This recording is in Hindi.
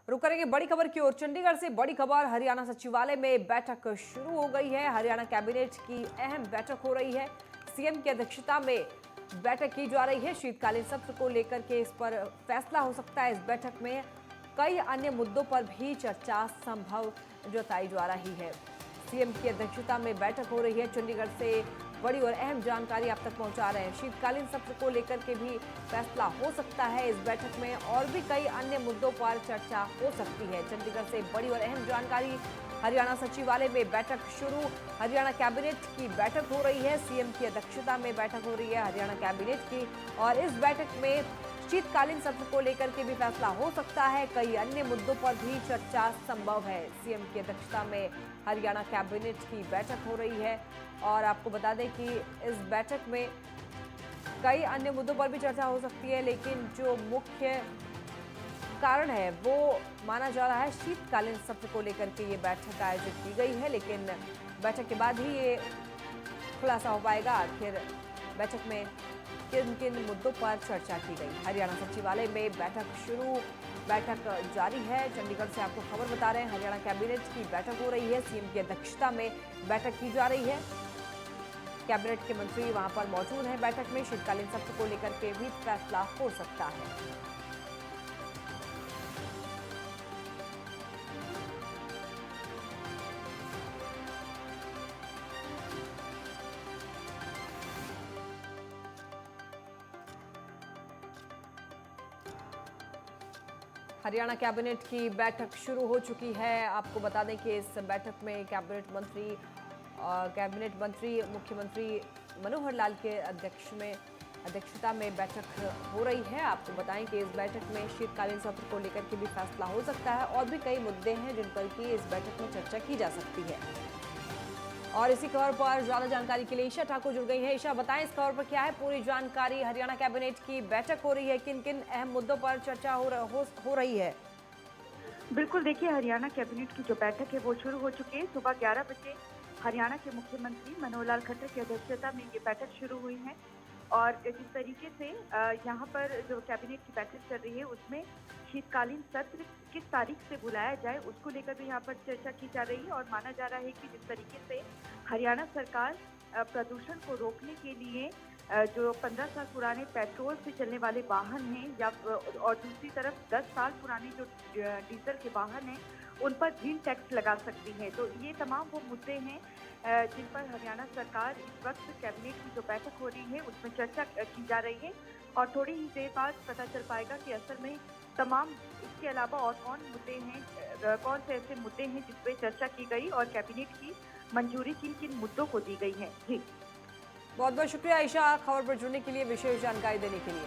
रुक करेंगे बड़ी खबर की ओर। चंडीगढ़ से बड़ी खबर, हरियाणा सचिवालय में बैठक शुरू हो गई है। हरियाणा कैबिनेट की अहम बैठक हो रही है। सीएम की अध्यक्षता में बैठक की जा रही है। शीतकालीन सत्र को लेकर के इस पर फैसला हो सकता है। इस बैठक में कई अन्य मुद्दों पर भी चर्चा संभव जताई जा रही है। सीएम की अध्यक्षता में बैठक हो रही है। चंडीगढ़ से बड़ी और अहम जानकारी आप तक पहुंचा रहे हैं। शीतकालीन सत्र को लेकर के भी फैसला हो सकता है इस बैठक में, और भी कई अन्य मुद्दों पर चर्चा हो सकती है। चंडीगढ़ से बड़ी और अहम जानकारी, हरियाणा सचिवालय में बैठक शुरू। हरियाणा कैबिनेट की बैठक हो रही है। सीएम की अध्यक्षता में बैठक हो रही है हरियाणा कैबिनेट की, और इस बैठक में शीतकालीन सत्र को लेकर के भी फैसला हो सकता है। कई अन्य मुद्दों पर भी चर्चा संभव है। सीएम की अध्यक्षता में हरियाणा कैबिनेट की बैठक हो रही है, और आपको बता दें कि इस बैठक में कई अन्य मुद्दों पर भी चर्चा हो सकती है, लेकिन जो मुख्य कारण है वो माना जा रहा है शीतकालीन सत्र को लेकर के ये बैठक आयोजित की गई है। लेकिन बैठक के बाद ही ये खुलासा हो पाएगा आखिर बैठक में किन किन मुद्दों पर चर्चा की गई। हरियाणा सचिवालय में बैठक शुरू, बैठक जारी है। चंडीगढ़ से आपको खबर बता रहे हैं, हरियाणा कैबिनेट की बैठक हो रही है। सीएम की अध्यक्षता में बैठक की जा रही है। कैबिनेट के मंत्री वहां पर मौजूद हैं। बैठक में शीतकालीन सत्र को लेकर के भी फैसला हो सकता है। हरियाणा कैबिनेट की बैठक शुरू हो चुकी है। आपको बता दें कि इस बैठक में कैबिनेट मंत्री मुख्यमंत्री मनोहर लाल के अध्यक्षता में बैठक हो रही है। आपको बताएं कि इस बैठक में शीतकालीन सत्र को लेकर के भी फैसला हो सकता है, और भी कई मुद्दे हैं जिन पर की इस बैठक में चर्चा की जा सकती है। और इसी खबर पर ज्यादा जानकारी के लिए ईशा ठाकुर जुड़ गई है। ईशा, बताएं इस खबर पर क्या है पूरी जानकारी। हरियाणा कैबिनेट की बैठक हो रही है, किन किन अहम मुद्दों पर चर्चा हो रही है? बिल्कुल, देखिए हरियाणा कैबिनेट की जो बैठक है वो शुरू हो चुकी है। सुबह 11 बजे हरियाणा के मुख्यमंत्री मनोहर लाल खट्टर की अध्यक्षता में ये बैठक शुरू हुई है, और जिस तरीके से यहाँ पर जो कैबिनेट की बैठक चल रही है उसमें शीतकालीन सत्र किस तारीख से बुलाया जाए उसको लेकर भी यहाँ पर चर्चा की जा रही है। और माना जा रहा है कि जिस तरीके से हरियाणा सरकार प्रदूषण को रोकने के लिए जो 15 साल पुराने पेट्रोल से चलने वाले वाहन हैं, या और दूसरी तरफ 10 साल पुराने जो डीजल के वाहन हैं उन पर ग्रीन टैक्स लगा सकती है। तो ये तमाम वो मुद्दे हैं जिन पर हरियाणा सरकार इस वक्त कैबिनेट की जो बैठक हो रही है उसमें चर्चा की जा रही है, और थोड़ी ही देर बाद पता चल पाएगा कि असल में तमाम इसके अलावा और कौन से ऐसे मुद्दे हैं जिस पर चर्चा की गई और कैबिनेट की मंजूरी किन किन मुद्दों को दी गई है। जी, बहुत बहुत शुक्रिया ईशा, खबर पर जुड़ने के लिए, विशेष जानकारी देने के लिए।